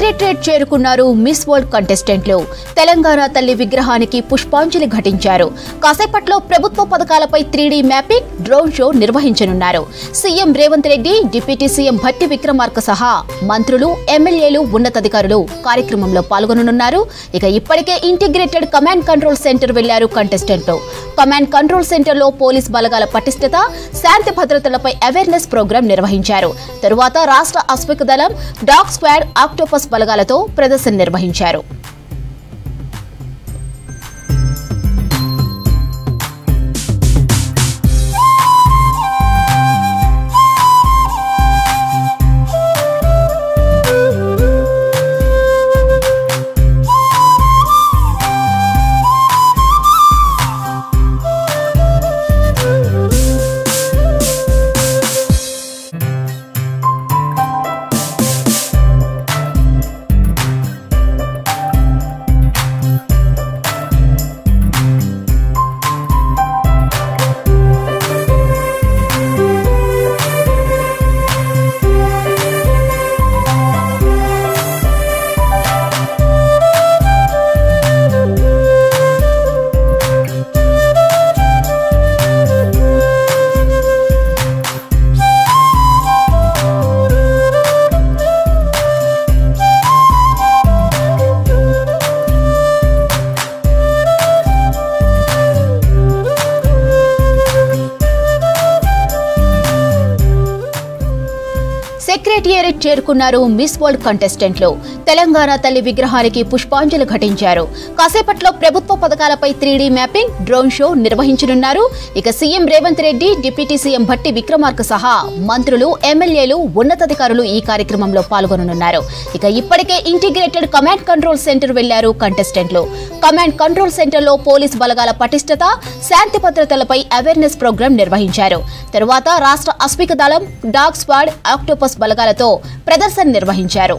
Secretariat చేరుకున్నారు miss world కంటెస్టెంట్లు. Telangana తల్లి విగ్రహానికి పుష్పాంజలి ఘటించారు. కాసేపట్లో ప్రభుత్వ పథకాలపై 3D మ్యాపింగ్, డ్రోన్ షో నిర్వహించనున్నారు. CM Revanth Reddy, deputy CM Bhatti Vikramarka సహా మంత్రులు, ఎమ్మెల్యేలు, ఉన్నతాధికారులు కార్యక్రమంలో పాల్గొననున్నారు. ఇక ఇప్పటికే ఇంటిగ్రేటెడ్ కమాండ్ కంట్రోల్ సెంటర్ వెళ్లారు కంటెస్టెంట్లు. కమాండ్ కంట్రోల్ సెంటర్లో పోలీస్ బలగాల పటిష్టత, శాంతి భద్రతలపై అవేర్నెస్ ప్రోగ్రాం నిర్వహించారు. తరువాత రాష్ట్ర అశ్విక దళం, డాగ్ స్క్వాడ్, ఆక్టోపస్ బలగాలతో ప్రదర్శన నిర్వహించారు. సెక్రటరియట్ చేరుకున్నారు మిస్ వరల్డ్ కంటెస్టెంట్లు. తెలంగాణ తల్లి విగ్రహానికి పుష్పాంజలి ఘటించారు. కాసేపట్లో ప్రభుత్వ పథకాలపై 3D మ్యాపింగ్, డ్రోన్ షో నిర్వహించనున్నారు. ఇక CM Revanth Reddy, deputy CM Bhatti Vikramarka సహా మంత్రులు, ఎమ్మెల్యేలు, ఉన్నతాధికారులు ఈ కార్యక్రమంలో పాల్గొననున్నారు. ఇక ఇప్పటికే ఇంటిగ్రేటెడ్ కమాండ్ కంట్రోల్ సెంటర్ వెళ్లారు కంటెస్టెంట్లు. కమాండ్ కంట్రోల్ సెంటర్లో పోలీస్ బలగాల పటిష్టత, శాంతి భద్రతలపై అవేర్నెస్ ప్రోగ్రాం నిర్వహించారు. తరువాత రాష్ట్ర అశ్విక దళం, డాగ్ స్క్వాడ్, ఆక్టోపస్ బలగాలతో ప్రదర్శన నిర్వహించారు.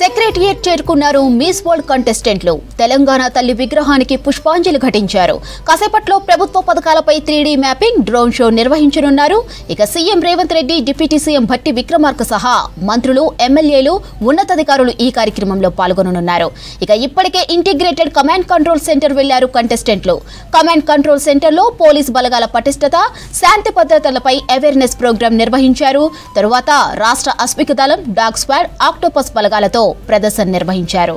సెక్రటరియట్ చేరుకున్నారు మిస్ వరల్డ్ కంటెస్టెంట్లు. తెలంగాణ తల్లి విగ్రహానికి పుష్పాంజలి ఘటించారు. కాసేపట్లో ప్రభుత్వ పథకాలపై 3D మ్యాపింగ్, డ్రోన్ షో నిర్వహించనున్నారు. ఇక CM Revanth Reddy, deputy CM Bhatti Vikramarka సహా మంత్రులు, ఎమ్మెల్యేలు, ఉన్నతాధికారులు ఈ కార్యక్రమంలో పాల్గొననున్నారు. ఇక ఇప్పటికే ఇంటిగ్రేటెడ్ కమాండ్ కంట్రోల్ సెంటర్ వెళ్లారు కంటెస్టెంట్లు. కమాండ్ కంట్రోల్ సెంటర్లో పోలీస్ బలగాల పటిష్టత, శాంతి భద్రతలపై అవేర్నెస్ ప్రోగ్రాం నిర్వహించారు. తరువాత రాష్ట్ర అశ్విక దళం, డాగ్ స్క్వాడ్, ఆక్టోపస్ బలగాలతో ప్రదర్శన నిర్వహించారు.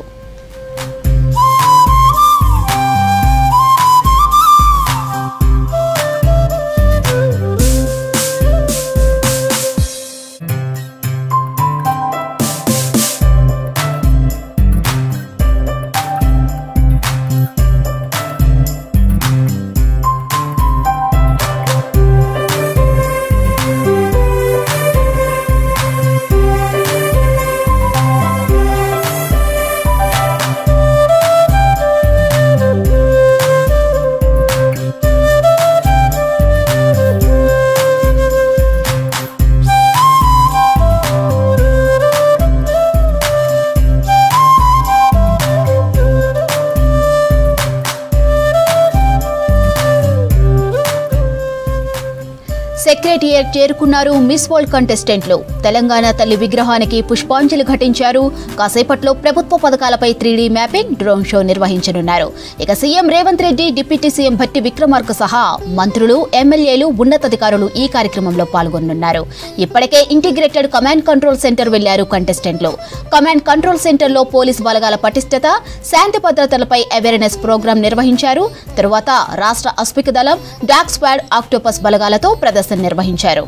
సెక్రటేరియట్ చేరుకున్నారు మిస్ వరల్డ్ కంటెస్టెంట్లు. తెలంగాణ తల్లి విగ్రహానికి పుష్పాంజలి ఘటించారు. కాసేపట్లో ప్రభుత్వ పథకాలపై 3D మ్యాపింగ్, డ్రోన్ షో నిర్వహించనున్నారు. ఇక CM Revanth Reddy, deputy CM Bhatti Vikramarka సహా మంత్రులు, ఎమ్మెల్యేలు, ఉన్నతాధికారులు ఈ కార్యక్రమంలో పాల్గొనున్నారు. ఇప్పటికే ఇంటిగ్రేటెడ్ కమాండ్ కంట్రోల్ సెంటర్ వెళ్లారు కంటెస్టెంట్లు. కమాండ్ కంట్రోల్ సెంటర్లో పోలీస్ బలగాల పటిష్టత, శాంతి భద్రతలపై అవేర్నెస్ ప్రోగ్రాం నిర్వహించారు. తరువాత రాష్ట్ర అస్మిక దళం, డాగ్ స్క్వాడ్, ఆక్టోపస్ బలగాలతో ప్రదర్శన నిర్వహించారు.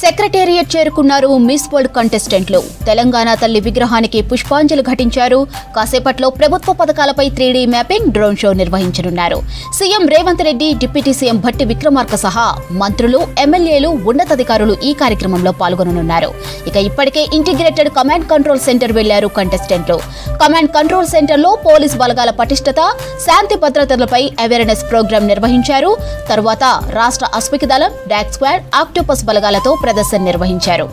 సెక్రటేరియట్ చేరుకున్నారు మిస్ వరల్డ్ కంటెస్టెంట్లు. తెలంగాణ తల్లి విగ్రహానికి పుష్పాంజలి ఘటించారు. కాసేపట్లో ప్రభుత్వ పథకాలపై 3D మ్యాపింగ్, డ్రోన్ షో నిర్వహించనున్నారు. CM Revanth Reddy, deputy CM Bhatti Vikramarka సహా మంత్రులు, ఎమ్మెల్యేలు, ఉన్నతాధికారులు ఈ కార్యక్రమంలో పాల్గొనున్నారు. ఇక ఇప్పటికే ఇంటిగ్రేటెడ్ కమాండ్ కంట్రోల్ సెంటర్ వెళ్లారు కంటెస్టెంట్లు. కమాండ్ కంట్రోల్ సెంటర్లో పోలీస్ బలగాల పటిష్టత, శాంతి భద్రతలపై అవేర్నెస్ ప్రోగ్రాం నిర్వహించారు. తరువాత రాష్ట్ర అస్మిక దళం, డాగ్ స్క్వాడ్, ఆక్టోపస్ బలగాలతో ప్రదర్శన నిర్వహించారు.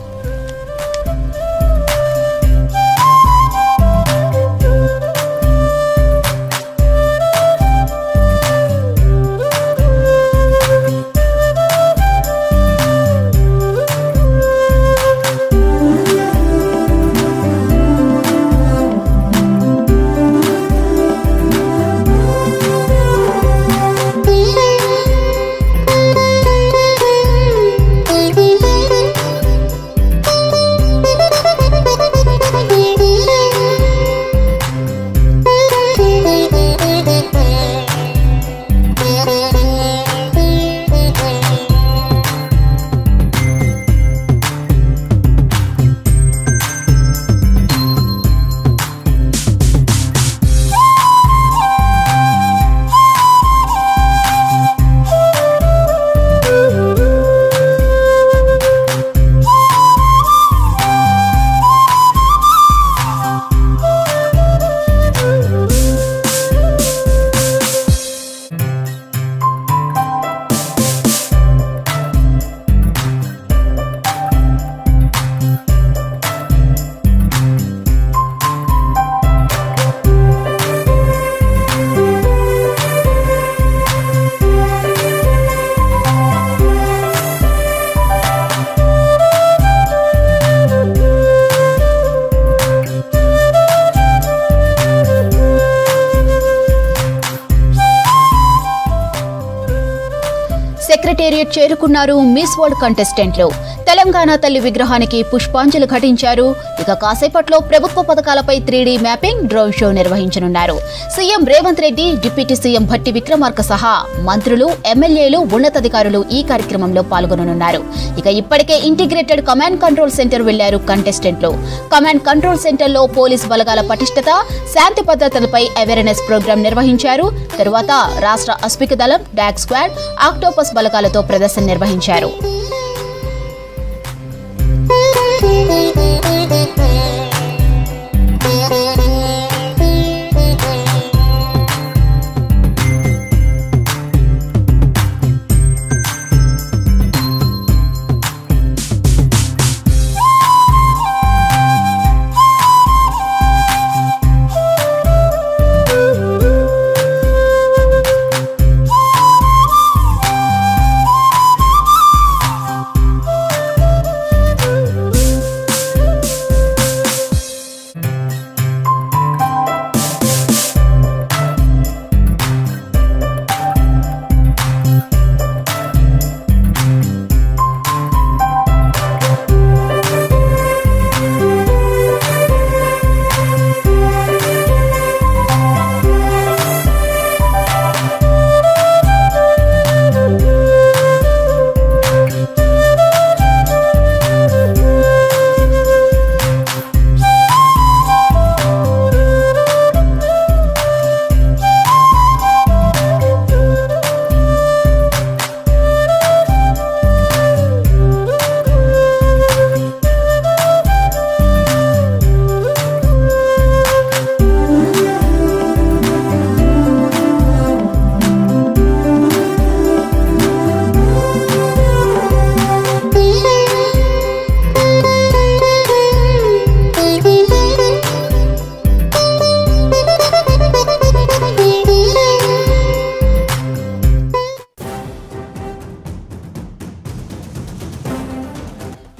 సెక్రటేరియట్ చేరుకున్నారు మిస్ వరల్డ్ కంటెస్టెంట్లు. తెలంగాణ తల్లి విగ్రహానికి పుష్పాంజలి ఘటించారు. ఇక కాసేపట్లో ప్రభుత్వ పథకాలపై 3D మ్యాపింగ్ డ్రోన్ షో నిర్వహించనున్నారు. CM Revanth Reddy, deputy CM Bhatti Vikramarka సహా మంత్రులు, ఎమ్మెల్యేలు, ఉన్నతాధికారులు ఈ కార్యక్రమంలో పాల్గొననున్నారు. ఇక ఇప్పటికే ఇంటిగ్రేటెడ్ కమాండ్ కంట్రోల్ సెంటర్ వెళ్లారు కంటెస్టెంట్లు. కమాండ్ కంట్రోల్ సెంటర్ లో పోలీస్ బలగాల పటిష్టత, శాంతి భద్రతలపై అవేర్నెస్ ప్రోగ్రాం నిర్వహించారు. తరువాత రాష్ట్ర అస్మిక దళం, డాగ్ స్క్వాడ్, ఆక్టోపస్ బలగాలతో ప్రదర్శన నిర్వహించారు.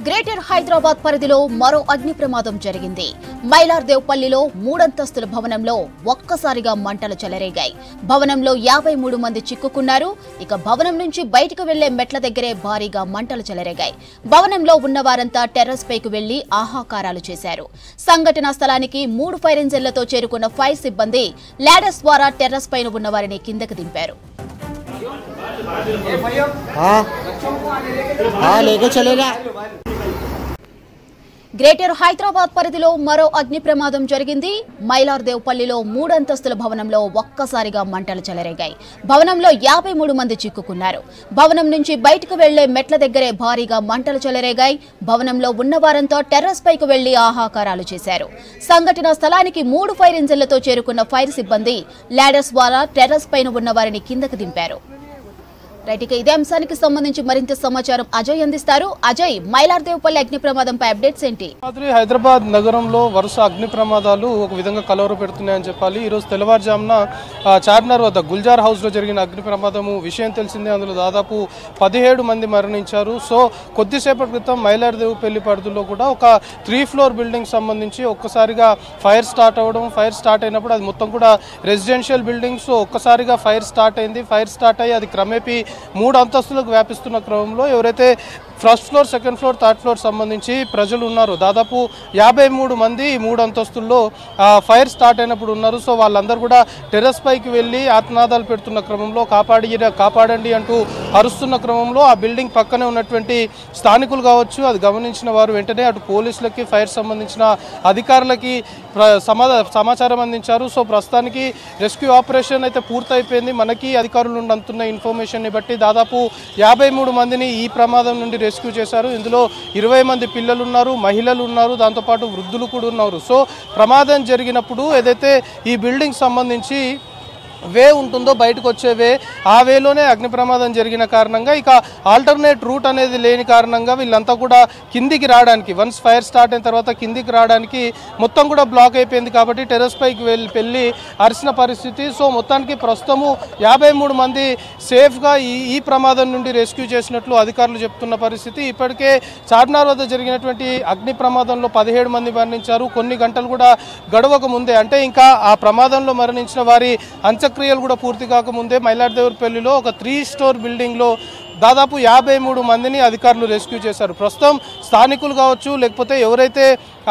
గ్రేటర్ హైదరాబాద్ పరిధిలో మరో అగ్ని ప్రమాదం జరిగింది. మైలార్దేవ్పల్లిలో 3 అంతస్తుల భవనంలో ఒక్కసారిగా మంటలు చెలరేగాయి. భవనంలో 53 మంది చిక్కుకున్నారు. ఇక భవనం నుంచి బయటకు వెళ్లే మెట్ల దగ్గరే భారీగా మంటలు చెలరేగాయి. భవనంలో ఉన్న వారంతా టెర్రస్ పైకి వెళ్లి ఆహాకారాలు చేశారు. సంఘటనా స్థలానికి 3 ఫైర్ ఇంజిన్లతో చేరుకున్న ఫైర్ సిబ్బంది లాడర్స్ ద్వారా టెర్రస్ పైన ఉన్న వారిని కిందకు దింపారు. గ్రేటర్ హైదరాబాద్ పరిధిలో మరో అగ్ని ప్రమాదం జరిగింది. మైలార్దేవ్పల్లిలో 3 అంతస్తుల భవనంలో ఒక్కసారిగా మంటలు చెలరేగాయి. భవనంలో 53 మంది చిక్కుకున్నారు. భవనం నుంచి బయటకు వెళ్లే మెట్ల దగ్గరే భారీగా మంటలు చెలరేగాయి. భవనంలో ఉన్న వారంతా టెర్రస్ పైకి వెళ్లి ఆహాకారాలు చేశారు. సంఘటనా స్థలానికి 3 ఫైర్ ఇంజిన్లతో చేరుకున్న ఫైర్ సిబ్బంది లాడర్స్ ద్వారా టెర్రస్ పైన ఉన్న వారిని కిందకు దింపారు. రైట్, ఇక ఇదే అంశానికి సంబంధించి మరింత సమాచారం అజయ్ అందిస్తారు. అజయ్, మైలార్దేవ్పల్లి అగ్ని ప్రమాదంపై అప్డేట్స్ ఏంటి? హైదరాబాద్ నగరంలో వరుస అగ్ని ప్రమాదాలు ఒక విధంగా కలవర పెడుతున్నాయని చెప్పాలి. ఈరోజు తెల్లవారుజామున చార్మినార్ వద్ద గుల్జార్ హౌస్ లో జరిగిన అగ్ని ప్రమాదము విషయం తెలిసిందే. అందులో దాదాపు 17 మంది మరణించారు. సో కొద్దిసేపటి క్రితం మైలార్దేవ్పల్లి పరిధిలో కూడా ఒక 3 ఫ్లోర్ బిల్డింగ్ సంబంధించి ఒక్కసారిగా ఫైర్ స్టార్ట్ అవ్వడం. ఫైర్ స్టార్ట్ అయినప్పుడు అది మొత్తం కూడా రెసిడెన్షియల్ బిల్డింగ్స్. ఒక్కసారిగా ఫైర్ స్టార్ట్ అయింది. ఫైర్ స్టార్ట్ అయ్యి అది క్రమేపీ 3 అంతస్తులకు వ్యాపిస్తున్న క్రమంలో ఎవరైతే first floor, second floor, third floor సంబంధించి ప్రజలు ఉన్నారు. దాదాపు 53 మంది 3 అంతస్తుల్లో ఫైర్ స్టార్ట్ అయినప్పుడు ఉన్నారు. సో వాళ్ళందరూ కూడా టెర్రస్ పైకి వెళ్ళి ఆత్మనాదాలు పెడుతున్న క్రమంలో కాపాడండి అంటూ అరుస్తున్న క్రమంలో ఆ బిల్డింగ్ పక్కనే ఉన్నటువంటి స్థానికులు కావచ్చు, అది గమనించిన వారు వెంటనే అటు పోలీసులకి, ఫైర్ సంబంధించిన అధికారులకి సమాచారం అందించారు. సో ప్రస్తుతానికి రెస్క్యూ ఆపరేషన్ అయితే పూర్తయిపోయింది. మనకి అధికారుల నుండి అందుతున్న ఇన్ఫర్మేషన్ని బట్టి దాదాపు 53 మందిని ఈ ప్రమాదం నుండి రెస్క్యూ చేశారు. ఇందులో 20 మంది పిల్లలు ఉన్నారు, మహిళలు ఉన్నారు, దాంతోపాటు వృద్ధులు కూడా ఉన్నారు. సో ప్రమాదం జరిగినప్పుడు ఏదైతే ఈ బిల్డింగ్ సంబంధించి వే ఉంటుందో బయటకు వచ్చే వే, ఆ వేలోనే అగ్ని ప్రమాదం జరిగిన కారణంగా ఇక ఆల్టర్నేట్ రూట్ అనేది లేని కారణంగా వీళ్ళంతా కూడా కిందికి రావడానికి, వన్స్ ఫైర్ స్టార్ట్ అయిన తర్వాత కిందికి రావడానికి మొత్తం కూడా బ్లాక్ అయిపోయింది. కాబట్టి టెర్రస్ పైకి వెళ్ళి అరిసిన పరిస్థితి. సో మొత్తానికి ప్రస్తుతము 53 మంది సేఫ్గా ఈ ప్రమాదం నుండి రెస్క్యూ చేసినట్లు అధికారులు చెప్తున్న పరిస్థితి. ఇప్పటికే చార్మినార్ వద్ద జరిగినటువంటి అగ్ని ప్రమాదంలో 17 మంది మరణించారు. కొన్ని గంటలు కూడా గడవక ముందే, అంటే ఇంకా ఆ ప్రమాదంలో మరణించిన వారి అంత్యక్రియలు కూడా పూర్తి కాకముందే మైలార్దేవ్పల్లిలో ఒక 3 స్టోర్ బిల్డింగ్లో దాదాపు 53 మందిని అధికారులు రెస్క్యూ చేశారు. ప్రస్తుతం స్థానికులు కావచ్చు, లేకపోతే ఎవరైతే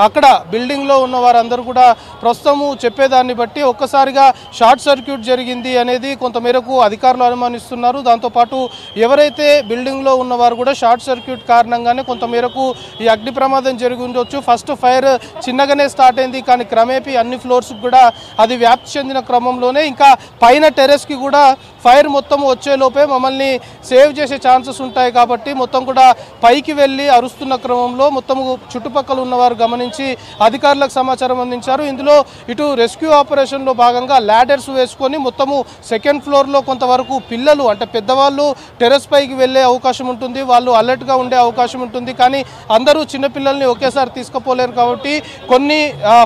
అక్కడ బిల్డింగ్లో ఉన్న వారందరూ కూడా ప్రస్తుతము చెప్పేదాన్ని బట్టి ఒక్కసారిగా షార్ట్ సర్క్యూట్ జరిగింది అనేది కొంతమేరకు అధికారులు అనుమానిస్తున్నారు. దాంతోపాటు ఎవరైతే బిల్డింగ్లో ఉన్నవారు కూడా షార్ట్ సర్క్యూట్ కారణంగానే కొంతమేరకు ఈ అగ్ని ప్రమాదం జరిగి ఉండొచ్చు. ఫస్ట్ ఫైర్ చిన్నగానే స్టార్ట్ అయింది, కానీ క్రమేపీ అన్ని ఫ్లోర్స్కి కూడా అది వ్యాప్తి చెందిన క్రమంలోనే ఇంకా పైన టెరెస్కి కూడా ఫైర్ మొత్తం వచ్చేలోపే మమ్మల్ని సేవ్ చేసే ఛాన్సెస్ ఉంటాయి కాబట్టి మొత్తం కూడా పైకి వెళ్ళి అరుస్తున్న క్రమంలో మొత్తం చుట్టుపక్కల ఉన్నవారు గమనించి అధికారులకు సమాచారం అందించారు. ఇందులో ఇటు రెస్క్యూ ఆపరేషన్లో భాగంగా ల్యాడర్స్ వేసుకొని మొత్తము సెకండ్ ఫ్లోర్లో కొంతవరకు పిల్లలు అంటే పెద్దవాళ్ళు టెరెస్ పైకి వెళ్ళే అవకాశం ఉంటుంది, వాళ్ళు అలర్ట్గా ఉండే అవకాశం ఉంటుంది. కానీ అందరూ చిన్నపిల్లల్ని ఒకేసారి తీసుకుపోలేరు కాబట్టి కొన్ని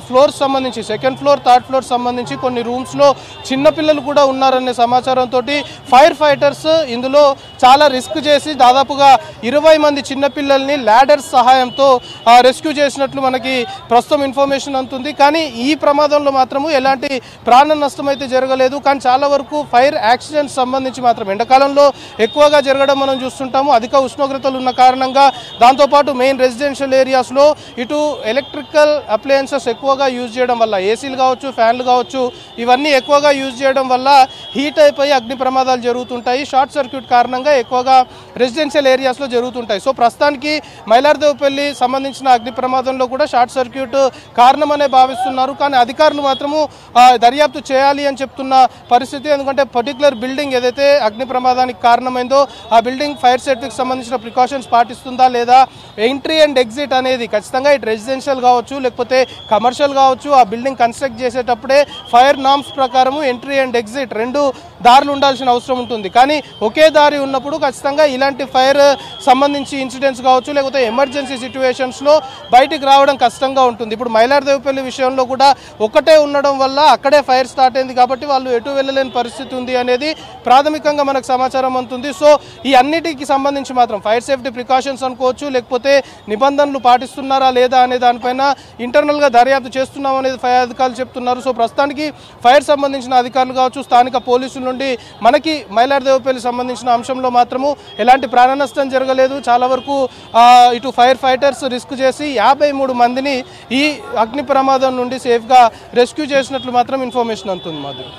ఫ్లోర్స్ సంబంధించి సెకండ్ ఫ్లోర్, థర్డ్ ఫ్లోర్ సంబంధించి కొన్ని రూమ్స్లో చిన్నపిల్లలు కూడా ఉన్నారనే సమాచారంతో ఫైర్ ఫైటర్స్ ఇందులో చాలా రిస్క్ చేసి దాదాపుగా 20 మంది చిన్నపిల్లల్ని ల్యాడర్స్ సహాయంతో రెస్క్యూ చేసినట్లు మనకి ప్రస్తుతం ఇన్ఫర్మేషన్ అందుతుంది. కానీ ఈ ప్రమాదంలో మాత్రము ఎలాంటి ప్రాణ నష్టం అయితే జరగలేదు. కానీ చాలా వరకు ఫైర్ యాక్సిడెంట్స్ సంబంధించి మాత్రం ఎండాకాలంలో ఎక్కువగా జరగడం మనం చూస్తుంటాము. అధిక ఉష్ణోగ్రతలు ఉన్న కారణంగా దాంతోపాటు మెయిన్ రెసిడెన్షియల్ ఏరియాస్లో ఇటు ఎలక్ట్రికల్ అప్లయన్సెస్ ఎక్కువగా యూజ్ చేయడం వల్ల, ఏసీలు కావచ్చు, ఫ్యాన్లు కావచ్చు, ఇవన్నీ ఎక్కువగా యూజ్ చేయడం వల్ల హీట్ అయిపోయి అగ్ని ప్రమాదాలు జరుగుతుంటాయి. షార్ట్ సర్క్యూట్ కారణంగా ఎక్కువగా రెసిడెన్షియల్ ఏరియాస్లో జరుగుతుంటాయి. సో ప్రస్తుతానికి మైలార్దేవపల్లి సంబంధించిన అగ్ని ప్రమాదంలో కూడా షార్ట్ సర్క్యూట్ కారణమనే భావిస్తున్నారు. కానీ అధికారులు మాత్రము దర్యాప్తు చేయాలి అని చెప్తున్న పరిస్థితి. ఎందుకంటే పర్టికులర్ బిల్డింగ్ ఏదైతే అగ్ని ప్రమాదానికి కారణమైందో ఆ బిల్డింగ్ ఫైర్ సేఫ్టీకి సంబంధించిన ప్రికాషన్స్ పాటిస్తుందా లేదా, ఎంట్రీ అండ్ ఎగ్జిట్ అనేది ఖచ్చితంగా ఇటు రెసిడెన్షియల్ కావచ్చు లేకపోతే కమర్షియల్ కావచ్చు, ఆ బిల్డింగ్ కన్స్ట్రక్ట్ చేసేటప్పుడే ఫైర్ నామ్స్ ప్రకారము ఎంట్రీ అండ్ ఎగ్జిట్ రెండు దారులు ఉండాల్సిన అవసరం ఉంటుంది. కానీ ఒకే దారి ఉన్నప్పుడు ఖచ్చితంగా ఇలాంటి ఫైర్ సంబంధించి ఇన్సిడెంట్స్ కావచ్చు లేకపోతే ఎమర్జెన్సీ సిచ్యువేషన్స్లో బయటికి రావడం కష్టంగా ఉంటుంది. ఇప్పుడు మైలార్దేవపల్లి విషయంలో కూడా ఒకటే ఉండడం వల్ల అక్కడే ఫైర్ స్టార్ట్ అయింది కాబట్టి వాళ్ళు ఎటు వెళ్ళలేని పరిస్థితి ఉంది అనేది ప్రాథమికంగా మనకు సమాచారం అందుతుంది. సో ఈ అన్నిటికి సంబంధించి మాత్రం ఫైర్ సేఫ్టీ ప్రికాషన్స్ అనుకోవచ్చు లేకపోతే నిబంధనలు పాటిస్తున్నారా లేదా అనే దానిపైన ఇంటర్నల్గా దర్యాప్తు చేస్తున్నాం అనేది ఫైర్ అధికారులు చెప్తున్నారు. సో ప్రస్తుతానికి ఫైర్ సంబంధించిన అధికారులు కావచ్చు, స్థానిక పోలీసుల నుండి మనకి మైలార్దేవపల్లి సంబంధించిన అంశంలో మాత్రము ఎలాంటి ప్రాణ నష్టం జరగలేదు. చాలా వరకు ఇటు ఫైర్ ఫైటర్స్ రిస్క్ చేసి 53 మందిని ఈ అగ్ని ప్రమాదం నుండి సేఫ్గా రెస్క్యూ చేసినట్లు మాత్రం ఇన్ఫర్మేషన్ అందుతుంది. మాధురి.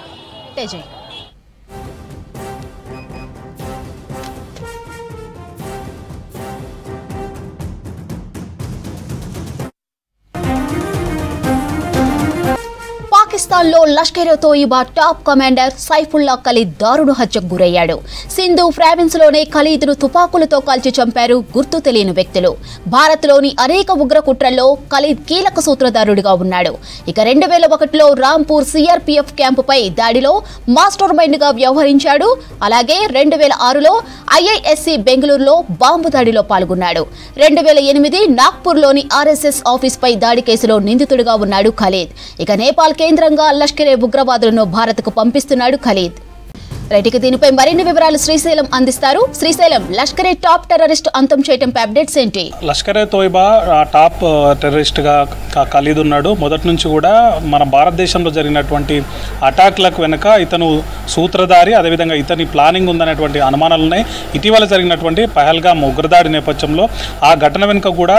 పాకిస్తాన్లో లష్కర్-ఏ-తోయిబా టాప్ కమాండర్ సైఫుల్లా ఖలీద్ దారుణ హత్యకు గురయ్యాడు. సింధు ప్రావిన్స్లోనే ఖలీద్ను తుపాకులతో కాల్చి చంపారు గుర్తు తెలియని వ్యక్తులు. భారత్లోని అనేక ఉగ్ర కుట్రల్లో ఖలీద్ కీలక సూత్రధారుడిగా ఉన్నాడు. ఇక 2001లో రాంపూర్ సిఆర్పీఎఫ్ క్యాంపుపై దాడిలో మాస్టర్ మైండ్గా వ్యవహరించాడు. అలాగే 2006లో ఐఐఎస్సి బెంగళూరులో బాంబు దాడిలో పాల్గొన్నాడు. 2008 నాగ్పూర్లోని ఆర్ఎస్ఎస్ ఆఫీస్పై దాడి కేసులో నిందితుడిగా ఉన్నాడు ఖలీద్. ఇక నేపాల్ కేంద్రంగా లష్కర్-ఏ ఉగ్రవాదులను భారత్కు పంపిస్తున్నాడు ఖలీద్. రైట్కి దీనిపై మరిన్ని వివరాలు శ్రీశైలం అందిస్తారు. శ్రీశైలం, లష్కర్-ఏ టాప్ టెర్రరిస్ట్ అంతం చేయడంపై అప్డేట్స్ ఏంటి? లష్కర్-ఏ-తోయిబా టాప్ టెర్రరిస్ట్గా ఖలీద్ ఉన్నాడు. మొదటి నుంచి కూడా మన భారతదేశంలో జరిగినటువంటి అటాక్లకు వెనుక ఇతను సూత్రధారి, అదేవిధంగా ఇతని ప్లానింగ్ ఉందనేటువంటి అనుమానాలు ఉన్నాయి. ఇటీవల జరిగినటువంటి పహల్గామ్ ఉగ్రదాడి నేపథ్యంలో ఆ ఘటన వెనుక కూడా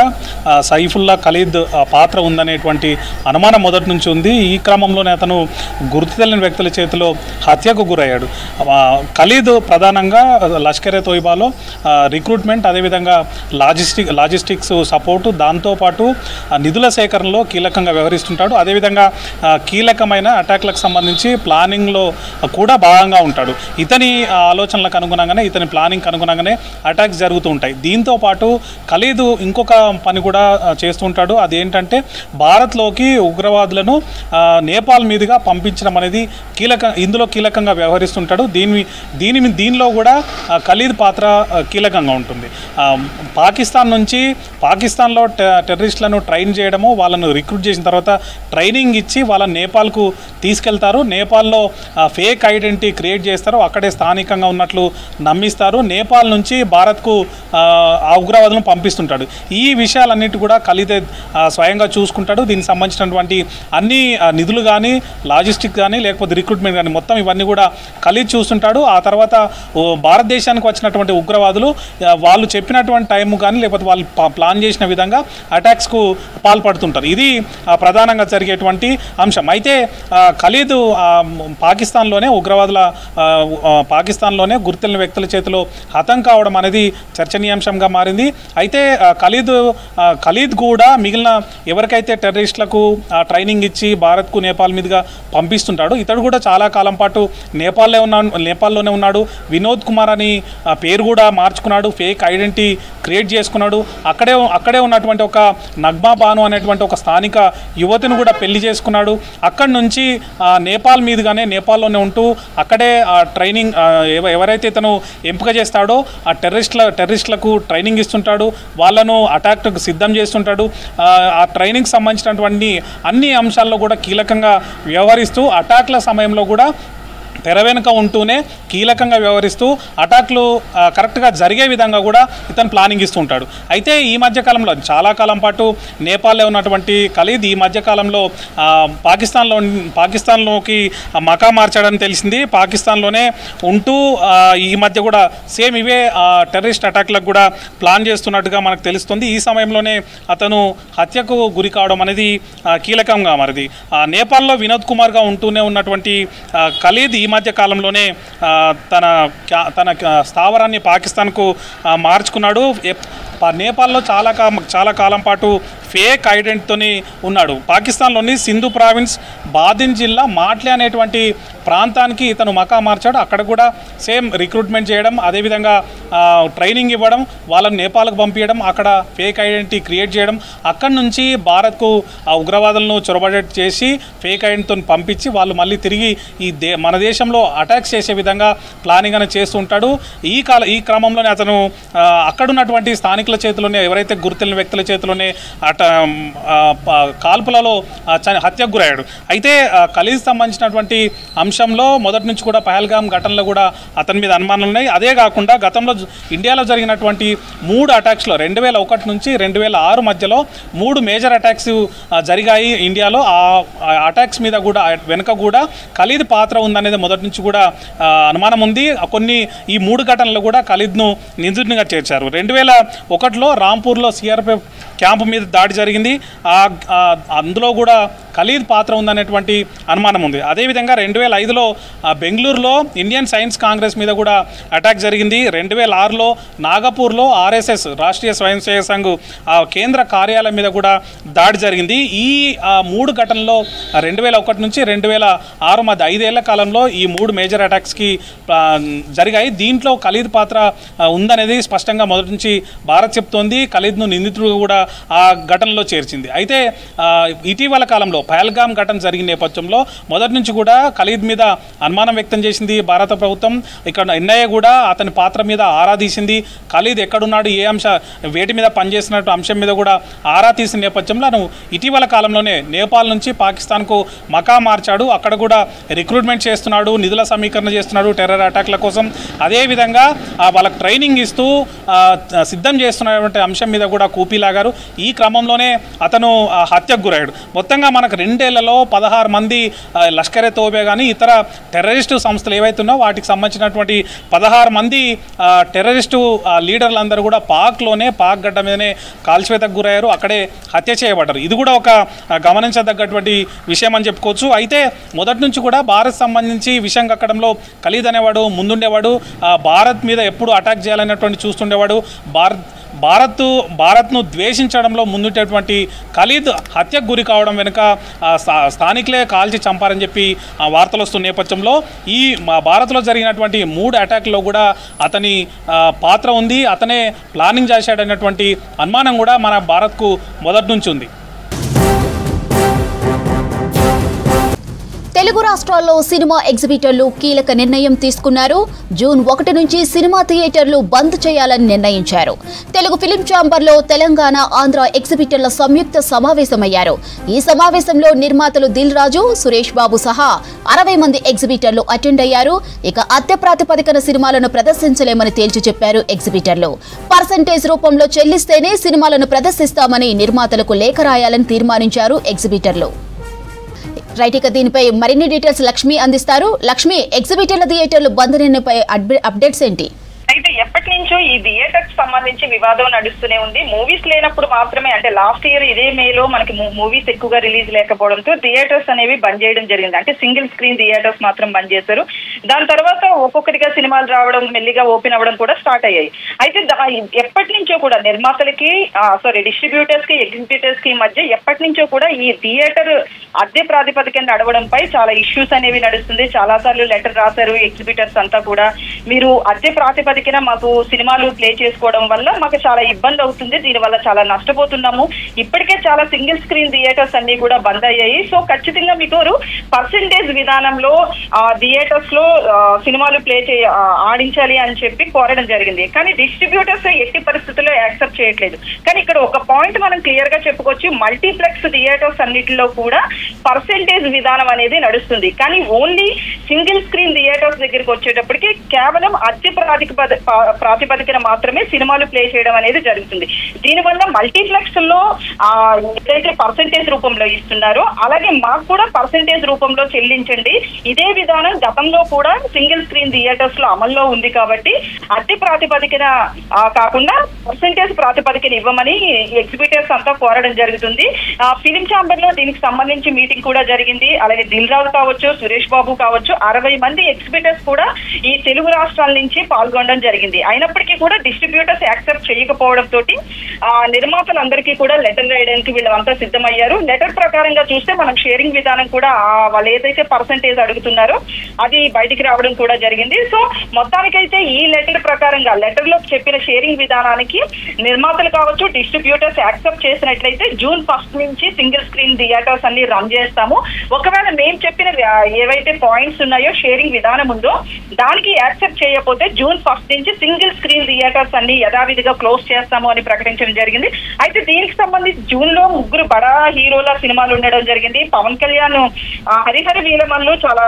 సైఫుల్లా ఖలీద్ పాత్ర ఉందనేటువంటి అనుమానం మొదటి నుంచి ఉంది. ఈ క్రమంలోనే అతను గుర్తు తెలియని వ్యక్తుల చేతిలో హత్యకు గురయ్యాడు. ఖలీద్ ప్రధానంగా లష్కర్-ఏ-తోయిబాలో రిక్రూట్మెంట్, అదేవిధంగా లాజిస్టిక్స్ సపోర్టు, దాంతోపాటు నిధుల సేకరణలో కీలకంగా వ్యవహరిస్తుంటాడు. అదేవిధంగా కీలకమైన అటాక్లకు సంబంధించి ప్లానింగ్లో కూడా భాగంగా ఉంటాడు. ఇతని ఆలోచనలకు అనుగుణంగానే, ఇతని ప్లానింగ్కి అనుగుణంగానే అటాక్స్ జరుగుతూ ఉంటాయి. దీంతోపాటు ఖలీద్ ఇంకొక పని కూడా చేస్తుంటాడు. అదేంటంటే భారత్లోకి ఉగ్రవాదులను నేపాల్ మీదుగా పంపించడం అనేది ఇందులో కీలకంగా వ్యవహరిస్తుంటాడు. దీనిలో కూడా ఖలీద్ పాత్ర కీలకంగా ఉంటుంది. పాకిస్తాన్లో టెర్రరిస్టులను ట్రైన్ చేయడము, వాళ్ళను రిక్రూట్ చేసిన తర్వాత ట్రైనింగ్ ఇచ్చి వాళ్ళని నేపాల్కు తీసుకెళ్తారు. నేపాల్లో ఫేక్ ఐడెంటిటీ క్రియేట్ చేస్తారు, అక్కడే స్థానికంగా ఉన్నట్లు నమ్మిస్తారు. నేపాల్ నుంచి భారత్కు ఆ ఉగ్రవాదులను పంపిస్తుంటాడు. ఈ విషయాలన్నిటి కూడా ఖలీద్ స్వయంగా చూసుకుంటాడు. దీనికి సంబంధించినటువంటి అన్ని నిధులు కానీ, లాజిస్టిక్ కానీ, లేకపోతే రిక్రూట్మెంట్ కానీ మొత్తం ఇవన్నీ కూడా ఖలీద్ చూస్తుంటాడు. ఆ తర్వాత భారతదేశానికి వచ్చినటువంటి ఉగ్రవాదులు వాళ్ళు చెప్పినటువంటి టైం కానీ లేకపోతే వాళ్ళు ప్లాన్ చేసిన విధంగా అటాక్స్కు పాల్పడుతుంటారు. ఇది ప్రధానంగా జరిగేటువంటి అంశం. అయితే ఖలీద్ పాకిస్తాన్లోనే ఉగ్రవాదుల పాకిస్తాన్లోనే గుర్తిన వ్యక్తుల చేతిలో హతం కావడం అనేది చర్చనీయాంశంగా మారింది. అయితే ఖలీద్ కూడా మిగిలిన ఎవరికైతే టెర్రరిస్టులకు ట్రైనింగ్ ఇచ్చి భారత్కు నేపాల్ మీదుగా పంపిస్తుంటాడు, ఇతడు కూడా చాలా కాలం పాటు నేపాల్లోనే ఉన్నాడు. వినోద్ కుమార్ అని పేరు కూడా మార్చుకున్నాడు, ఫేక్ ఐడెంటిటీ క్రియేట్ చేసుకున్నాడు. అక్కడే ఉన్నటువంటి ఒక నగ్మా బాను అనేటువంటి ఒక స్థానిక యువతిని కూడా పెళ్లి చేసుకున్నాడు. అక్కడి నుంచి నేపాల్ మీదుగానే నేపాల్లోనే ఉంటూ అక్కడే ట్రైనింగ్ ఎవరైతే ఇతను ఎంపిక చేస్తాడో ఆ టెర్రరిస్టులకు ట్రైనింగ్ ఇస్తుంటాడు, వాళ్ళను అటాక్కు సిద్ధం చేస్తుంటాడు. ఆ ట్రైనింగ్ సంబంధించినటువంటి అన్ని అంశాల్లో కూడా కీలకంగా వ్యవహరిస్తూ అటాక్ల సమయంలో కూడా తెర వెనుక ఉంటూనే కీలకంగా వ్యవహరిస్తూ అటాక్లు కరెక్ట్గా జరిగే విధంగా కూడా ఇతను ప్లానింగ్ ఇస్తూ ఉంటాడు. అయితే ఈ మధ్యకాలంలో చాలా కాలం పాటు నేపాల్లో ఉన్నటువంటి ఖలీద్ ఈ మధ్యకాలంలో పాకిస్తాన్లోకి మకా మార్చాడని తెలిసింది. పాకిస్తాన్లోనే ఉంటూ ఈ మధ్య కూడా సేమ్ ఇవే టెర్రరిస్ట్ అటాక్లకు కూడా ప్లాన్ చేస్తున్నట్టుగా మనకు తెలుస్తుంది. ఈ సమయంలోనే అతను హత్యకు గురి కావడం అనేది కీలకంగా మారింది. నేపాల్లో వినోద్ కుమార్గా ఉంటూనే ఉన్నటువంటి ఖలీద్ ఈ మధ్య కాలంలోనే తన స్థావరాన్ని పాకిస్తాన్కు మార్చుకున్నాడు. నేపాల్లో చాలా కాలం పాటు ఫేక్ ఐడెంటిటీతోని ఉన్నాడు. పాకిస్తాన్లోని సింధు ప్రావిన్స్ బాదిన్ జిల్లా మాట్లే అనేటువంటి ప్రాంతానికి ఇతను మకా మార్చాడు. అక్కడ కూడా సేమ్ రిక్రూట్మెంట్ చేయడం, అదేవిధంగా ట్రైనింగ్ ఇవ్వడం, వాళ్ళని నేపాల్కు పంపించడం, అక్కడ ఫేక్ ఐడెంటిటీ క్రియేట్ చేయడం, అక్కడి నుంచి భారత్కు ఉగ్రవాదులను చొరబడేట్ చేసి ఫేక్ ఐడెంటిటీతో పంపించి వాళ్ళు మళ్ళీ తిరిగి మన దేశంలో అటాక్స్ చేసే విధంగా ప్లానింగ్ అనేది చేస్తూ ఉంటాడు. ఈ క్రమంలోనే అతను అక్కడున్నటువంటి స్థానికుల చేతిలోనే ఎవరైతే గుర్తున్న వ్యక్తుల చేతిలోనే కాల్పులలో హత్యకు గురయ్యాడు. అయితే ఖలీద్ సంబంధించినటువంటి అంశంలో మొదటి నుంచి కూడా పహల్గామ్ ఘటనలో కూడా అతని మీద అనుమానాలు ఉన్నాయి. అదే కాకుండా గతంలో ఇండియాలో జరిగినటువంటి 3 అటాక్స్లో 2001 నుంచి 2006 మధ్యలో 3 మేజర్ అటాక్స్ జరిగాయి ఇండియాలో. ఆ అటాక్స్ మీద కూడా వెనుక కూడా ఖలీద్ పాత్ర ఉందనేది మొదటి నుంచి కూడా అనుమానం ఉంది. ఈ 3 ఘటనలు కూడా ఖలీద్ను నిందితునిగా చేర్చారు. 2001లో రాంపూర్లో సిఆర్పిఎఫ్ క్యాంపు మీద దాడి జరిగింది. అందులో కూడా ఖలీద్ పాత్ర ఉందనేటువంటి అనుమానం ఉంది. అదేవిధంగా 2005లో బెంగళూరులో ఇండియన్ సైన్స్ కాంగ్రెస్ మీద కూడా అటాక్ జరిగింది. 2006లో నాగపూర్లో ఆర్ఎస్ఎస్ రాష్ట్రీయ స్వయం సేవక్ సంఘ్ కేంద్ర కార్యాలయం మీద కూడా దాడి జరిగింది. ఈ 3 ఘటనల్లో 2001 నుంచి 2006 మధ్య 5 ఏళ్ల కాలంలో ఈ 3 మేజర్ అటాక్స్కి జరిగాయి. దీంట్లో ఖలీద్ పాత్ర ఉందనేది స్పష్టంగా మొదటి నుంచి భారత్ చెప్తోంది. ఖలీద్ను నిందితుడు కూడా ఆ ఘటనలో చేర్చింది. అయితే ఇటీవల కాలంలో పహల్గామ్ ఘటన జరిగిన నేపథ్యంలో మొదటి నుంచి కూడా ఖలీద్ మీద అనుమానం వ్యక్తం చేసింది భారత ప్రభుత్వం. ఇక్కడ ఎన్ఐఏ కూడా అతని పాత్ర మీద ఆరా తీసింది. ఖలీద్ ఎక్కడున్నాడు, వేటి మీద పనిచేస్తున్నట్టు అంశం మీద కూడా ఆరా తీసిన నేపథ్యంలో ఇటీవల కాలంలోనే నేపాల్ నుంచి పాకిస్తాన్కు మకా మార్చాడు. అక్కడ కూడా రిక్రూట్మెంట్ చేస్తున్నాడు, నిధుల సమీకరణ చేస్తున్నాడు టెర్రర్ అటాక్ల కోసం. అదేవిధంగా వాళ్ళకి ట్రైనింగ్ ఇస్తూ సిద్ధం చేస్తున్నటువంటి అంశం మీద కూడా కూపీలాగారు. ఈ క్రమంలోనే అతను హత్యకు గురయ్యాడు. మొత్తంగా మనకు 2 ఏళ్లలో 16 మంది లష్కరే తోబే కానీ ఇతర టెర్రరిస్టు సంస్థలు ఏవైతున్నా వాటికి సంబంధించినటువంటి 16 మంది టెర్రరిస్టు లీడర్లందరూ కూడా పాక్ గడ్డ మీదనే కాల్చివేతకు గురయ్యారు, అక్కడే హత్య చేయబడ్డారు. ఇది కూడా ఒక గమనించదగ్గటువంటి విషయం అని చెప్పుకోవచ్చు. అయితే మొదటి నుంచి కూడా భారత్ సంబంధించి విషయం కక్కడంలో ఖలీద్ అనేవాడు ముందుండేవాడు. భారత్ మీద ఎప్పుడు అటాక్ చేయాలనేటువంటి చూస్తుండేవాడు. భారత్ను ద్వేషించడంలో ముందుండేటువంటి ఖలీద్ హత్యకు గురి కావడం వెనుక స్థానికులే కాల్చి చంపారని చెప్పి వార్తలు వస్తున్న నేపథ్యంలో ఈ భారత్లో జరిగినటువంటి 3 అటాక్లో కూడా అతని పాత్ర ఉంది, అతనే ప్లానింగ్ చేశాడనేటువంటి అనుమానం కూడా మన భారత్కు మొదటి నుంచి ఉంది. తెలుగు రాష్ట్రాల్లో సినిమా ఎగ్జిబిటర్లు కీలక నిర్ణయం తీసుకున్నారు. జూన్ 1 నుంచి సినిమా థియేటర్లు బంద్ చేయాలని నిర్ణయించారు. తెలుగు ఫిలిం ఛాంబర్లో తెలంగాణ, ఆంధ్ర ఎగ్జిబిటర్ల సంయుక్త సమావేశమయ్యారు. ఈ సమావేశంలో నిర్మాతలు దిల్ రాజు, సురేష్ బాబు సహా 60 మంది ఎగ్జిబిటర్లు అటెండ్ అయ్యారు. ఇక అద్దె ప్రాతిపదికన సినిమాలను ప్రదర్శించలేమని తేల్చి చెప్పారు ఎగ్జిబిటర్లు. పర్సెంటేజ్ రూపంలో చెల్లిస్తేనే సినిమాలను ప్రదర్శిస్తామని నిర్మాతలకు లేఖ రాయాలని తీర్మానించారు ఎగ్జిబిటర్లు. రైట్, ఇక దీనిపై మరిన్ని డీటెయిల్స్ లక్ష్మి అందిస్తారు. లక్ష్మి, ఎగ్జిబిటర్ల థియేటర్లు బంద్ నిర్ణయంపై అప్డేట్స్ ఏంటి? అయితే ఎప్పటి నుంచో ఈ థియేటర్స్ సంబంధించి వివాదం నడుస్తూనే ఉంది. మూవీస్ లేనప్పుడు మాత్రమే, అంటే లాస్ట్ ఇయర్ ఇదే మేలో మనకి మూవీస్ ఎక్కువగా రిలీజ్ లేకపోవడంతో థియేటర్స్ అనేవి బంద్ చేయడం జరిగింది. అంటే సింగిల్ స్క్రీన్ థియేటర్స్ మాత్రం బంద్ చేశారు. దాని తర్వాత ఒక్కొక్కటిగా సినిమాలు రావడం, మెల్లిగా ఓపెన్ అవ్వడం కూడా స్టార్ట్ అయ్యాయి. అయితే ఎప్పటి నుంచో కూడా నిర్మాతలకి డిస్ట్రిబ్యూటర్స్ కి ఎగ్జిబిటర్స్ కి మధ్య ఎప్పటి నుంచో కూడా ఈ థియేటర్ అద్దె ప్రాతిపదికన నడవడంపై చాలా ఇష్యూస్ అనేవి నడుస్తుంది. చాలా సార్లు లెటర్ రాశారు ఎగ్జిబిటర్స్ అంతా కూడా, మీరు అద్దె ప్రాతిపదికన మాకు సినిమాలు ప్లే చేసుకోవడం వల్ల మాకు చాలా ఇబ్బంది అవుతుంది, దీనివల్ల చాలా నష్టపోతున్నాము. ఇప్పటికే చాలా సింగిల్ స్క్రీన్ థియేటర్స్ అన్ని కూడా బంద్ అయ్యాయి. సో ఖచ్చితంగా మీకు పర్సెంటేజ్ విధానంలో థియేటర్స్ లో సినిమాలు ఆడించాలి అని చెప్పి కోరడం జరిగింది. కానీ డిస్ట్రిబ్యూటర్స్ ఎట్టి పరిస్థితుల్లో యాక్సెప్ట్ చేయట్లేదు. కానీ ఇక్కడ ఒక పాయింట్ మనం క్లియర్ గా చెప్పుకోవచ్చు, మల్టీప్లెక్స్ థియేటర్స్ అన్నిటిలో కూడా పర్సెంటేజ్ విధానం అనేది నడుస్తుంది. కానీ ఓన్లీ సింగిల్ స్క్రీన్ థియేటర్స్ దగ్గరికి వచ్చేటప్పటికి కేవలం అద్దె ప్రాతిపదికన మాత్రమే సినిమాలు ప్లే చేయడం అనేది జరుగుతుంది. దీనివల్ల మల్టీప్లెక్స్ లో ఏదైతే పర్సెంటేజ్ రూపంలో ఇస్తున్నారో అలాగే మాకు కూడా పర్సెంటేజ్ రూపంలో చెల్లించండి. ఇదే విధానం గతంలో కూడా సింగిల్ స్క్రీన్ థియేటర్స్ లో అమల్లో ఉంది కాబట్టి అద్దె ప్రాతిపదికన కాకుండా పర్సెంటేజ్ ప్రాతిపదికన ఇవ్వమని ఎగ్జిబిటర్స్ అంతా కోరడం జరుగుతుంది. ఫిలిం ఛాంబర్ లో దీనికి సంబంధించి మీటింగ్ కూడా జరిగింది. అలాగే దిల్ రాజు కావచ్చు, సురేష్ బాబు కావచ్చు, 60 మంది ఎగ్జిబిటర్స్ కూడా ఈ తెలుగు రాష్ట్రాల నుంచి పాల్గొనడం జరిగింది. అయినప్పటికీ కూడా డిస్ట్రిబ్యూటర్స్ యాక్సెప్ట్ చేయకపోవడం తోటి నిర్మాతలందరికీ కూడా లెటర్ రాయడానికి వీళ్ళంతా సిద్ధమయ్యారు. లెటర్ ప్రకారంగా చూస్తే మనం షేరింగ్ విధానం కూడా వాళ్ళు ఏదైతే పర్సెంటేజ్ అడుగుతున్నారో అది బయటికి రావడం కూడా జరిగింది. సో మొత్తానికైతే ఈ లెటర్ ప్రకారంగా లెటర్ లో చెప్పిన షేరింగ్ విధానానికి నిర్మాతలు కావచ్చు, డిస్ట్రిబ్యూటర్స్ యాక్సెప్ట్ చేసినట్లయితే June 1 నుంచి సింగిల్ స్క్రీన్ థియేటర్స్ అన్ని రన్ చేస్తాము. ఒకవేళ మేము చెప్పిన ఏవైతే పాయింట్స్ ఉన్నాయో షేరింగ్ విధానం ఉందో దానికి యాక్సెప్ట్ చేయకపోతే June 1 నుంచి సింగిల్ స్క్రీన్ థియేటర్స్ అన్ని యథావిధిగా క్లోజ్ చేస్తాము అని ప్రకటించడం జరిగింది. అయితే దీనికి సంబంధించి జూన్ లో 3 బడా హీరోల సినిమాలు ఉండడం జరిగింది. పవన్ కళ్యాణ్ హరిహర వీరమల్లు చాలా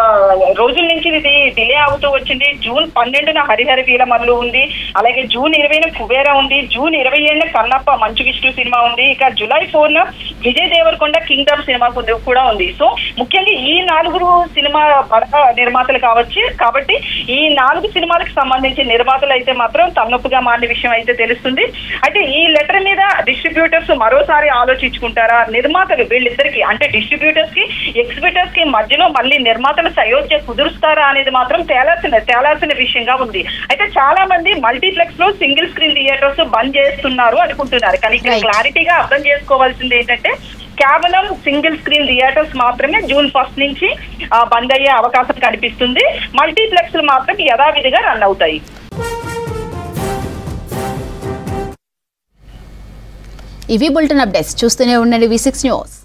రోజుల నుంచి ఇది డిలే అవుతూ వచ్చింది. June 12న హరిహర వీరమల్లు ఉంది. అలాగే June 20న కుబేరా ఉంది. June 27న కన్నప్ప మంచు విష్ణు సినిమా ఉంది. ఇక July 4న విజయ్ దేవరకొండ కింగ్డమ్ సినిమా కూడా ఉంది. సో ముఖ్యంగా ఈ 4 సినిమా బడా నిర్మాతలు కావచ్చు కాబట్టి ఈ 4 సినిమాలకు సంబంధించి నిర్మాతలు అయితే మాత్రం తలనొప్పిగా మారిన విషయం అయితే తెలుస్తుంది. అయితే ఈ లెటర్ మీద డిస్ట్రిబ్యూటర్స్ మరోసారి ఆలోచించుకుంటారా, నిర్మాతలు వీళ్ళిద్దరికి అంటే డిస్ట్రిబ్యూటర్స్ కి ఎగ్జిబిటర్స్ కి మధ్యలో మళ్ళీ నిర్మాతలు సయోధ్య కుదురుస్తారా అనేది మాత్రం తేలాల్సిన విషయంగా ఉంది. అయితే చాలా మంది మల్టీప్లెక్స్ లో సింగిల్ స్క్రీన్ థియేటర్స్ బంద్ చేస్తున్నారు అనుకుంటున్నారు. కానీ ఇక్కడ క్లారిటీగా అర్థం చేసుకోవాల్సింది ఏంటంటే కేవలం సింగిల్ స్క్రీన్ థియేటర్స్ మాత్రమే June 1 నుంచి బంద్ అయ్యే అవకాశం కనిపిస్తుంది. మల్టీప్లెక్స్ మాత్రం యథావిధిగా రన్ అవుతాయి. ఇవి బులెటిన్ అప్డేట్స్. చూస్తూనే ఉండండి V6 న్యూస్.